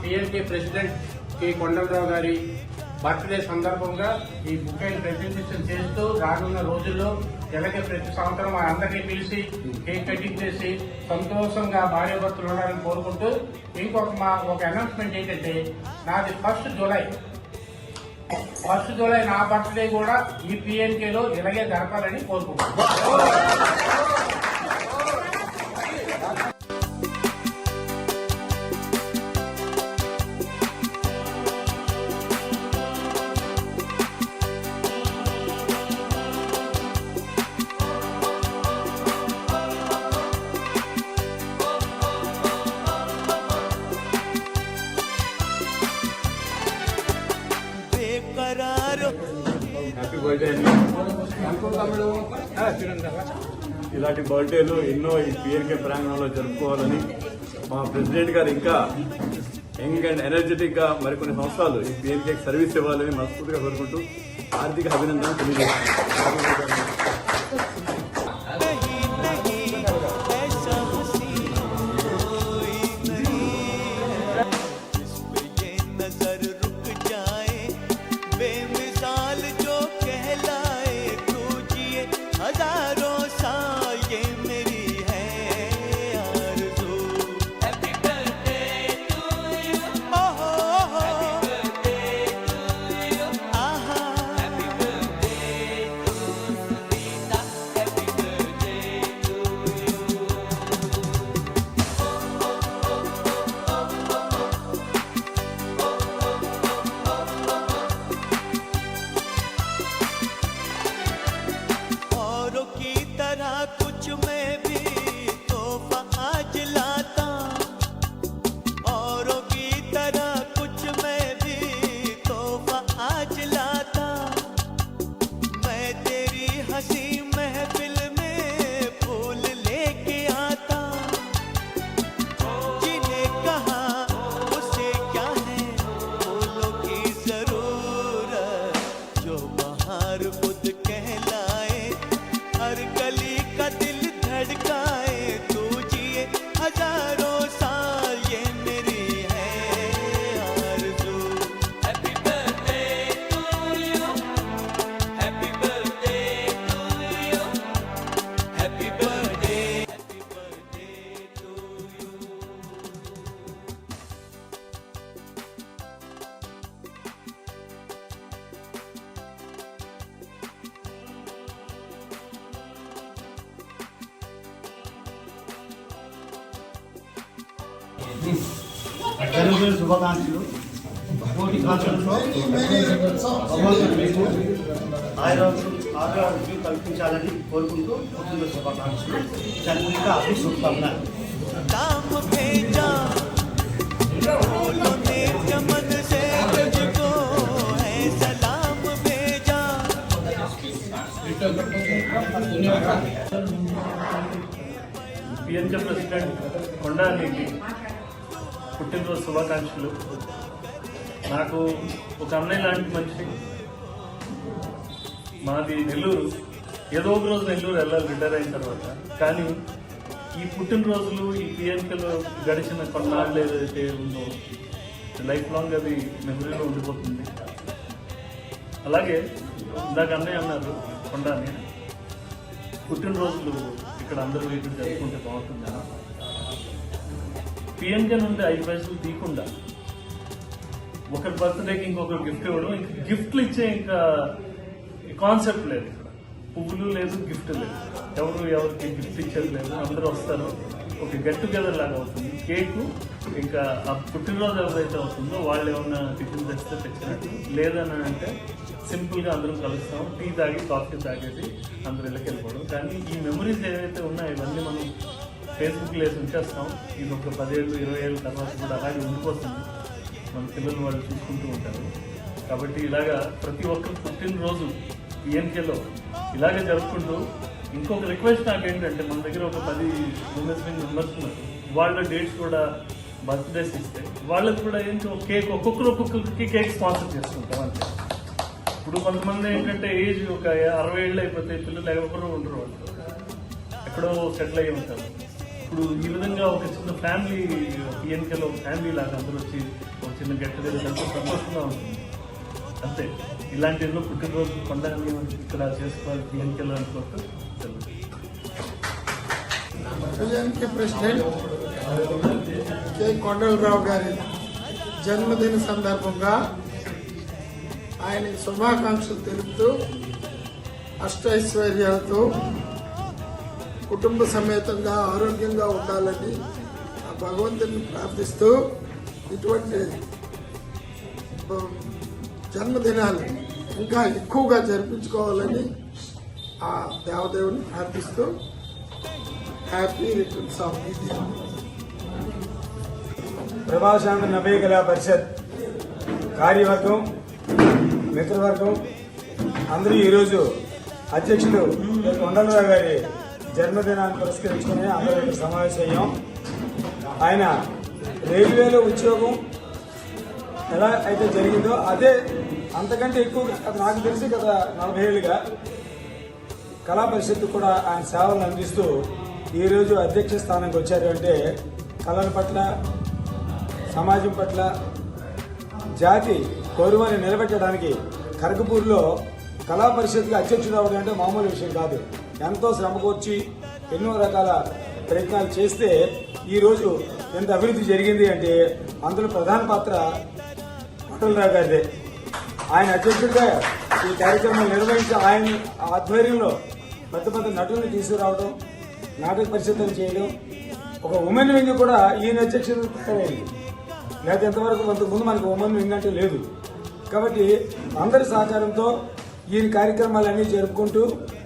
పిఎన్కే president K Kondalarao గారి birthday సందర్భంగా ఈ బుకేని ప్రెజెంటేషన్ చేస్తూ రానున్న రోజుల్లో ఎలాగే ప్రతి సంవత్సరం అందరినీ పిలిచి కేక్ కటింగ్ చేసి సంతోషంగా భార్యాభర్తలు ఉండాలని కోరుకుంటూ ఒక అనౌన్స్మెంట్ ఏంటంటే నాది 1 జూలై నా బర్త్డే కూడా ఈ పిఎన్కేలో ఇలాగే జరపాలని కోరుకుంటున్నాను. హ్యాపీ బర్త్డే ఇలాంటి బర్త్డేలు ఎన్నో ఈ పిఎన్కే ప్రాంగణంలో జరుపుకోవాలని మా ప్రెసిడెంట్ గారు ఇంకా యంగ్ అండ్ ఎనర్జెటిక్ గా మరికొన్ని సంవత్సరాలు ఈ పిఎన్కే సర్వీస్ ఇవ్వాలని మనస్ఫూర్తిగా కోరుకుంటూ ఆర్థిక అభినందనలు తెలియజేస్తున్నాను. कुछ मैं भी तोहफा आज लाता, औरों की तरह कुछ मैं भी तोहफा आज लाता। मैं तेरी हंसी महफिल में फूल लेके आता। जिन्हें कहा उसे क्या है फूलों की जरूरत, जो बाहर खुद कहलाए हर गली का दिल धड़काए। तू जिए हजारों साल ये मेरी है आरज़ू। Happy birthday to you, happy birthday to you, happy birthday to you. శుభాకాంక్షలు. ఆరోగ్యం కల్పించాలని కోరుకుంటూ శుభాకాంక్షలు. జన్మదిన అభి శుభకామన. పిఎన్కే ప్రెసిడెంట్ కొండారెడ్డి పుట్టినరోజు శుభాకాంక్షలు. నాకు ఒక అన్నయ్య లాంటి మనిషి. మాది నెల్లూరు. ఏదో ఒక రోజు నెల్లూరు వెళ్ళాలి రిటైర్ అయిన తర్వాత. కానీ ఈ పుట్టినరోజులు ఈ పిఎన్కేలో గడిచిన కొన్నాళ్ళు ఏదైతే ఉందో లైఫ్ లాంగ్ అది మెమరీలో ఉండిపోతుంది. అలాగే ఇందాక అన్నయ్య అన్నారు కొండాని పుట్టినరోజులు ఇక్కడ అందరూ ఇక్కడ జరుపుకుంటే బాగుంటుంది. పిఎన్కే నుండి 5 పైసలు తీయకుండా ఒకరి బర్త్డేకి ఇంకొకరు గిఫ్ట్ ఇవ్వడం, ఇంకా గిఫ్ట్లు ఇచ్చే ఇంకా కాన్సెప్ట్ లేదు. ఇక్కడ పువ్వులు లేదు, గిఫ్ట్ లేదు, ఎవరికి గిఫ్ట్ ఇచ్చేది లేదు. అందరూ వస్తారు, ఒక గెట్ టుగెదర్ లాగా అవుతుంది. కేకు ఇంకా ఆ పుట్టినరోజు ఎవరైతే అవుతుందో వాళ్ళు ఏమన్నా టిఫిన్ తెస్తే తెచ్చినట్టు, లేదని అంటే సింపుల్గా అందరం కలుస్తాం, టీ తాగి కాఫీ తాగేసి అందరూ ఇళ్ళకి వెళ్ళిపోవడం. కానీ ఈ మెమరీస్ ఏవైతే ఉన్నాయో ఇవన్నీ మనం ఫేస్బుక్లో వేసి ఉంచేస్తాం. ఇది ఒక 10 ఏళ్ళు 20 ఏళ్ళ తర్వాత కూడా అలాగే ఉండిపోతుంది. మన పిల్లలు వాళ్ళు చూసుకుంటూ ఉంటారు. కాబట్టి ఇలాగా ప్రతి ఒక్కరు పుట్టినరోజు పిఎన్కేలో ఇలాగే జరుపుకుంటూ, ఇంకొక రిక్వెస్ట్ నాకేంటంటే మన దగ్గర ఒక 10 ఉమెన్స్ వింగ్ మెంబర్స్ ఉన్నారు. వాళ్ళ డేట్స్ కూడా బర్త్డేస్ ఇస్తే వాళ్ళకి కూడా ఏంటి ఒక కేక్ ఒక్కొక్కరికి కేక్ స్పాన్సర్ చేసుకుంటాం అంతే. ఇప్పుడు కొంతమంది ఏంటంటే ఏజ్ ఒక 60 ఏళ్ళు అయిపోతే పిల్లలు ఎవరు ఉండరు, వాళ్ళు ఎక్కడో సెటిల్ అయ్యి ఉంటారు. ఇప్పుడు ఈ విధంగా ఒక చిన్న ఫ్యామిలీ పిఎన్కేలో ఒక ఫ్యామిలీ లాగా అందరూ వచ్చి ఒక చిన్న గెట్ టుగెదర్ ఎంతో సంతోషంగా ఉంటుంది. అంతే, ఇలాంటి ఎన్నో పుట్టినరోజు పండుగ ఇక్కడ చేసుకోవాలి పిఎన్కేలో అనుకోవచ్చు. పిఎన్కే ప్రెసిడెంట్ కె కొండలరావు గారి జన్మదిన సందర్భంగా ఆయనకి శుభాకాంక్షలు తెలుపుతూ అష్టైశ్వర్యాలతో కుటుంబ సమేతంగా ఆరోగ్యంగా ఉండాలని ఆ భగవంతుని ప్రార్థిస్తూ ఇటువంటి జన్మదినాలు ఇంకా ఎక్కువగా జరిపించుకోవాలని ఆ దేవదేవుని ప్రార్థిస్తూ happy returns of the day. ప్రభాశాంత నభయ కళా పరిషత్ కార్యవర్గం, మిత్రవర్గం అందరూ ఈరోజు అధ్యక్షులు కొండలరావు గారి జన్మదినాన్ని పురస్కరించుకుని అందరూ ఇక్కడ సమావేశమయ్యాం. ఆయన రైల్వేలో ఉద్యోగం ఎలా అయితే జరిగిందో అదే అంతకంటే ఎక్కువ నాకు తెలిసి గత 40 ఏళ్ళుగా కళా పరిషత్తు కూడా ఆయన సేవలను అందిస్తూ ఈరోజు అధ్యక్ష స్థానానికి వచ్చారు. అంటే కళల పట్ల, సమాజం పట్ల, జాతి గౌరవాన్ని నిలబెట్టడానికి ఖర్గపూర్లో కళా పరిషత్కి అధ్యక్షుడు అవడం అంటే మామూలు విషయం కాదు. ఎంతో శ్రమకూర్చి ఎన్నో రకాల ప్రయత్నాలు చేస్తే ఈరోజు ఎంత అభివృద్ధి జరిగింది అంటే అందులో ప్రధాన పాత్ర కొండలరావు గారిదే. ఆయన అధ్యక్షుడిగా ఈ కార్యక్రమం నిర్వహించి ఆయన ఆధ్వర్యంలో పెద్ద పెద్ద నటుల్ని తీసుకురావడం, నాటక పరిషత్తులు చేయడం, ఒక ఉమెన్ వింగ్ కూడా ఈయన అధ్యక్షుడు తయారైంది. లేకపోతే ఎంతవరకు అంతకుముందు మనకు ఉమెన్ వింగ్ అంటే లేదు. కాబట్టి అందరి సహకారంతో ఈయన కార్యక్రమాలన్నీ జరుపుకుంటూ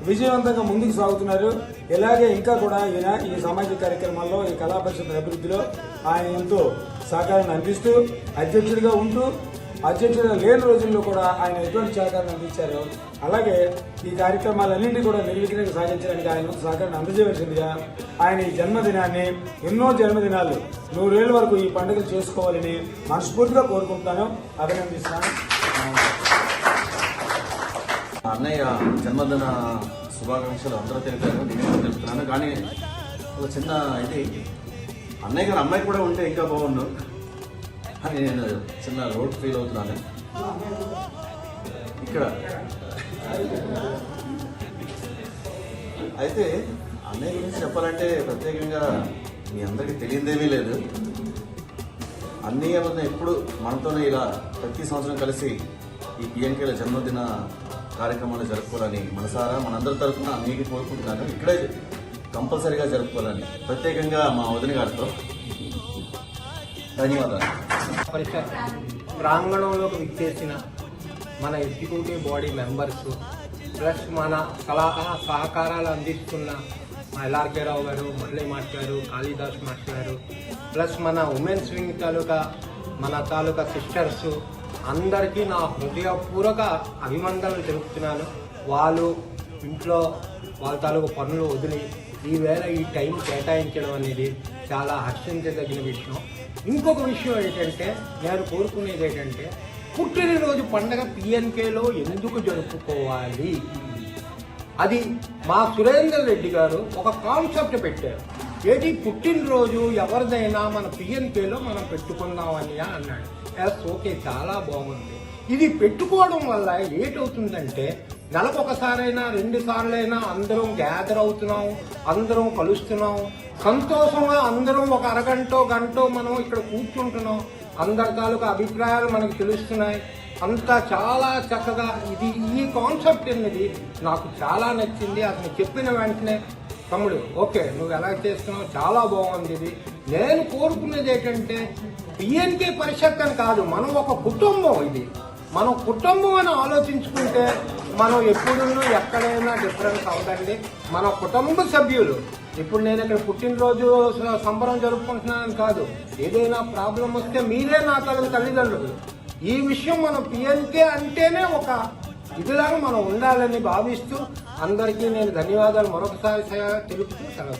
విజయవంతంగా ముందుకు సాగుతున్నారు. ఇలాగే ఇంకా కూడా ఈయన ఈ సామాజిక కార్యక్రమాల్లో, ఈ కళా పరిషత్ అభివృద్ధిలో ఆయన ఎంతో సహకారాన్ని అందిస్తూ అధ్యక్షుడిగా ఉంటూ, అధ్యక్షుడిగా లేని రోజుల్లో కూడా ఆయన ఎటువంటి సహకారాన్ని అందించారు. అలాగే ఈ కార్యక్రమాలన్నింటినీ కూడా నిర్విఘ్నంగా సాగించడానికి ఆయన సహకారాన్ని అందజేయవలసిందిగా ఆయన ఈ జన్మదినాన్ని, ఎన్నో జన్మదినాలు 100 ఏళ్ల వరకు ఈ పండుగలు చేసుకోవాలని మనస్ఫూర్తిగా కోరుకుంటున్నాను, అభినందిస్తున్నాను. అన్నయ్య జన్మదిన శుభాకాంక్షలు అందరూ తెలిపారు, నేను తెలుపుతున్నాను. కానీ ఒక చిన్న ఇది, అన్నయ్య గారు అమ్మాయి కూడా ఉంటే ఇంకా బాగుండు అని నేను చిన్న రోడ్ ఫీల్ అవుతున్నాను. ఇక్కడ అయితే అన్నయ్య గురించి చెప్పాలంటే ప్రత్యేకంగా మీ అందరికీ తెలియదేమీ లేదు. అన్నయ్య ఎప్పుడు మనతోనే ఇలా ప్రతి సంవత్సరం కలిసి ఈ పిఎన్కేల జన్మదిన కార్యక్రమాలు జరుపుకోవాలని మనసారా మనందరి తరఫున మీకు కోరుకుంటున్నాను. ఇక్కడే కంపల్సరీగా జరుపుకోవాలని ప్రత్యేకంగా మా వదిన గారితో ధన్యవాదాలు. పరిషత్ ప్రాంగణంలోకి విచ్చేసిన మన ఎగ్జిక్యూటివ్ బాడీ మెంబర్స్ ప్లస్ మన సలహా సహకారాలు అందిస్తున్న మా ఎల్ఆర్కే రావు గారు, మురళీ మాస్టర్ గారు, కాళీదాస్ మాస్టర్ గారు, ప్లస్ మన ఉమెన్స్ వింగ్ తాలూకా మన తాలూకా సిస్టర్స్ అందరికీ నా హృదయపూర్వక అభినందనలు తెలుపుతున్నాను. వాళ్ళు ఇంట్లో వాళ్ళ తాలూకు పనులు వదిలి ఈవేళ ఈ టైం కేటాయించడం అనేది చాలా హర్షించదగిన విషయం. ఇంకొక విషయం ఏంటంటే, నేను కోరుకునేది ఏంటంటే, పుట్టినరోజు పండగ పిఎన్కేలో ఎందుకు జరుపుకోవాలి, అది మా సురేందర్ రెడ్డి గారు ఒక కాన్సెప్ట్ పెట్టారు. ఏది పుట్టినరోజు ఎవరిదైనా మన పిఎన్కేలో మనం పెట్టుకుందామని అన్నాడు. ఎస్, ఓకే, చాలా బాగుంది. ఇది పెట్టుకోవడం వల్ల ఏటవుతుందంటే, నెలకొకసారైనా 2 సార్లైనా అందరం గ్యాదర్ అవుతున్నాం, అందరం కలుస్తున్నాం, సంతోషంగా అందరం ఒక అరగంటో గంటో మనం ఇక్కడ కూర్చుంటున్నాం, అందరి తాలూకా అభిప్రాయాలు మనకు తెలుస్తున్నాయి. అంతా చాలా చక్కగా ఇది ఈ కాన్సెప్ట్ అనేది నాకు చాలా నచ్చింది. అతను చెప్పిన వెంటనే, తమ్ముడు ఓకే నువ్వు ఎలా చేస్తున్నావు, చాలా బాగుంది. ఇది నేను కోరుకునేది ఏంటంటే, పిఎన్కే పరిషత్ అని కాదు, మనం ఒక కుటుంబం. ఇది మనం కుటుంబం అని ఆలోచించుకుంటే మనం ఎప్పుడూ ఎక్కడైనా డిఫరెన్స్ అవుతండి. మన కుటుంబ సభ్యులు, ఇప్పుడు నేను ఇక్కడ పుట్టినరోజు సంబరం జరుపుకుంటున్నానని కాదు, ఏదైనా ప్రాబ్లం వస్తే మీరే నా తల్లిదండ్రులు. ఈ విషయం మనం పిఎన్కే అంటేనే ఒక ఇదిలాగా మనం ఉండాలని భావిస్తూ అందరికీ నేను ధన్యవాదాలు మరొకసారి తెలుపుతూ సెలవు.